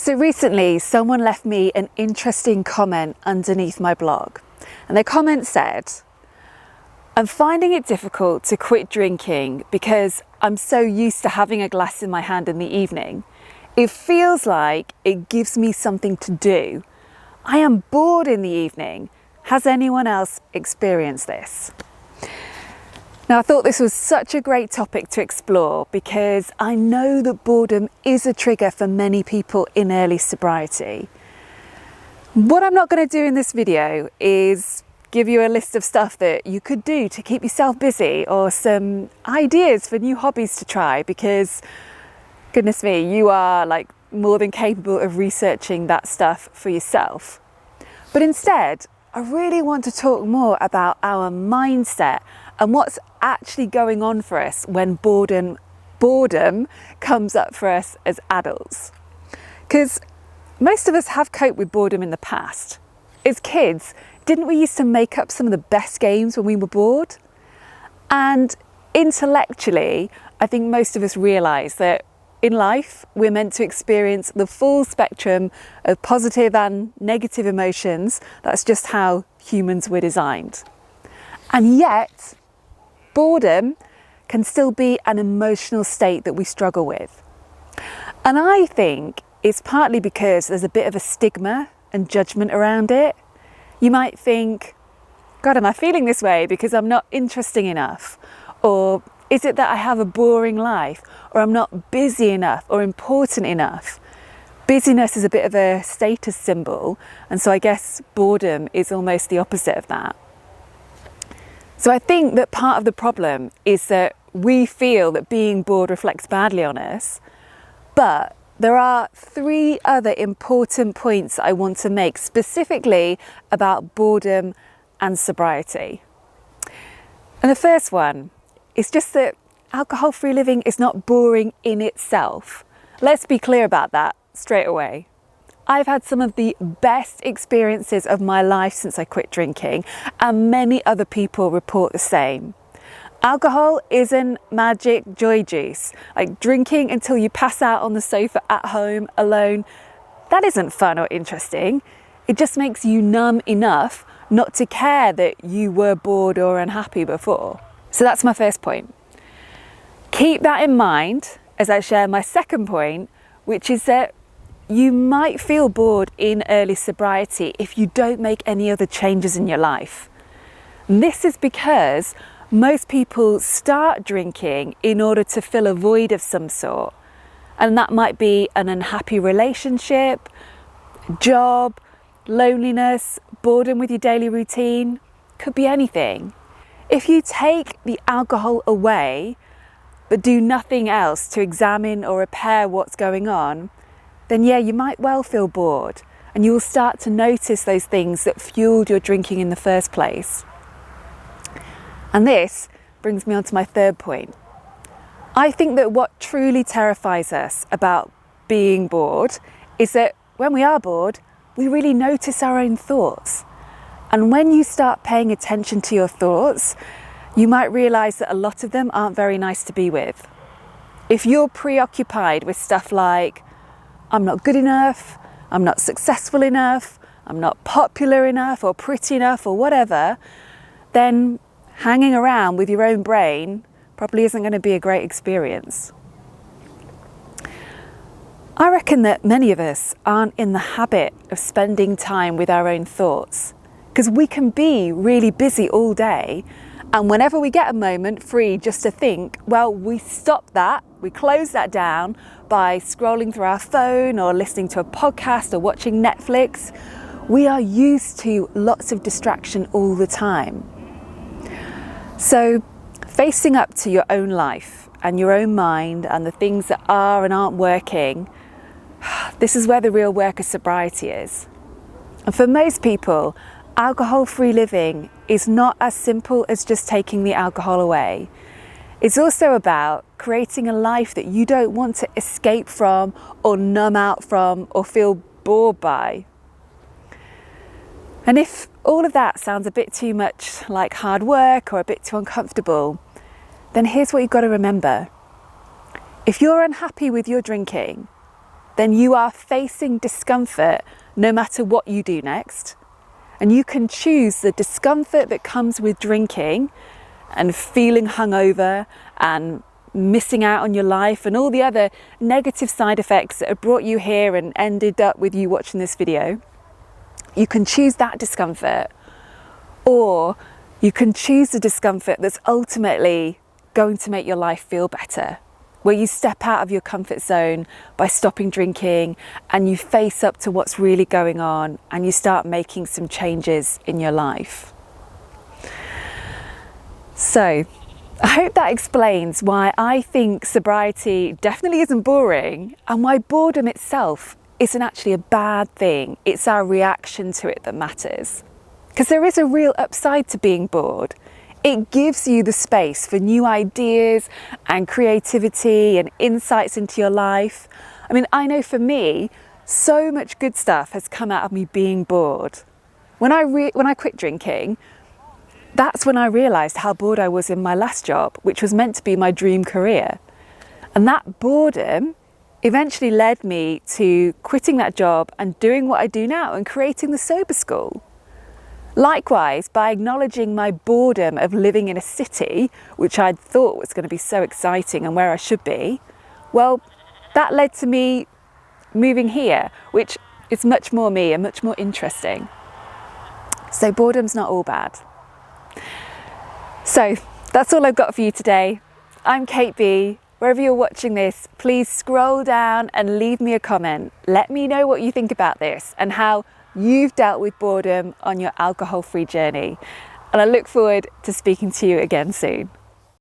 So recently, someone left me an interesting comment underneath my blog. And their comment said, "I'm finding it difficult to quit drinking because I'm so used to having a glass in my hand in the evening. It feels like it gives me something to do. I am bored in the evening. Has anyone else experienced this?" Now, I thought this was such a great topic to explore because I know that boredom is a trigger for many people in early sobriety. What I'm not going to do in this video is give you a list of stuff that you could do to keep yourself busy or some ideas for new hobbies to try because, goodness me, you are like more than capable of researching that stuff for yourself. But instead, I really want to talk more about our mindset and what's actually going on for us when boredom comes up for us as adults. Because most of us have coped with boredom in the past. As kids, didn't we used to make up some of the best games when we were bored? And intellectually, I think most of us realise that in life, we're meant to experience the full spectrum of positive and negative emotions. That's just how humans were designed. And yet, boredom can still be an emotional state that we struggle with. And I think it's partly because there's a bit of a stigma and judgment around it. You might think, God, am I feeling this way because I'm not interesting enough? Or is it that I have a boring life? Or I'm not busy enough or important enough? Busyness is a bit of a status symbol. And so I guess boredom is almost the opposite of that. So I think that part of the problem is that we feel that being bored reflects badly on us, but there are 3 other important points I want to make specifically about boredom and sobriety. And the first one is just that alcohol-free living is not boring in itself. Let's be clear about that straight away. I've had some of the best experiences of my life since I quit drinking, and many other people report the same. Alcohol isn't magic joy juice, like drinking until you pass out on the sofa at home alone. That isn't fun or interesting. It just makes you numb enough not to care that you were bored or unhappy before. So that's my first point. Keep that in mind as I share my second point, which is that you might feel bored in early sobriety if you don't make any other changes in your life. And this is because most people start drinking in order to fill a void of some sort. And that might be an unhappy relationship, job, loneliness, boredom with your daily routine, could be anything. If you take the alcohol away, but do nothing else to examine or repair what's going on, then yeah, you might well feel bored and you will start to notice those things that fueled your drinking in the first place. And this brings me on to my third point. I think that what truly terrifies us about being bored is that when we are bored, we really notice our own thoughts. And when you start paying attention to your thoughts, you might realise that a lot of them aren't very nice to be with. If you're preoccupied with stuff like, I'm not good enough, I'm not successful enough, I'm not popular enough or pretty enough or whatever, then hanging around with your own brain probably isn't going to be a great experience. I reckon that many of us aren't in the habit of spending time with our own thoughts because we can be really busy all day, and whenever we get a moment free just to think, well, we stop that, we close that down by scrolling through our phone or listening to a podcast or watching Netflix. We are used to lots of distraction all the time. So facing up to your own life and your own mind and the things that are and aren't working, this is where the real work of sobriety is. And for most people, alcohol-free living is not as simple as just taking the alcohol away. It's also about creating a life that you don't want to escape from or numb out from or feel bored by. And if all of that sounds a bit too much like hard work or a bit too uncomfortable, then here's what you've got to remember. If you're unhappy with your drinking, then you are facing discomfort no matter what you do next. And you can choose the discomfort that comes with drinking and feeling hungover and missing out on your life and all the other negative side effects that have brought you here and ended up with you watching this video. You can choose that discomfort, or you can choose the discomfort that's ultimately going to make your life feel better, where you step out of your comfort zone by stopping drinking and you face up to what's really going on and you start making some changes in your life. So I hope that explains why I think sobriety definitely isn't boring, and why boredom itself isn't actually a bad thing. It's our reaction to it that matters. Because there is a real upside to being bored. It gives you the space for new ideas and creativity and insights into your life. I mean, I know for me, so much good stuff has come out of me being bored. When I quit drinking, that's when I realised how bored I was in my last job, which was meant to be my dream career. And that boredom eventually led me to quitting that job and doing what I do now and creating the Sober School. Likewise, by acknowledging my boredom of living in a city, which I'd thought was going to be so exciting and where I should be, well, that led to me moving here, which is much more me and much more interesting. So boredom's not all bad. So that's all I've got for you today. I'm Kate B. Wherever you're watching this, please scroll down and leave me a comment. Let me know what you think about this and how you've dealt with boredom on your alcohol-free journey. And I look forward to speaking to you again soon.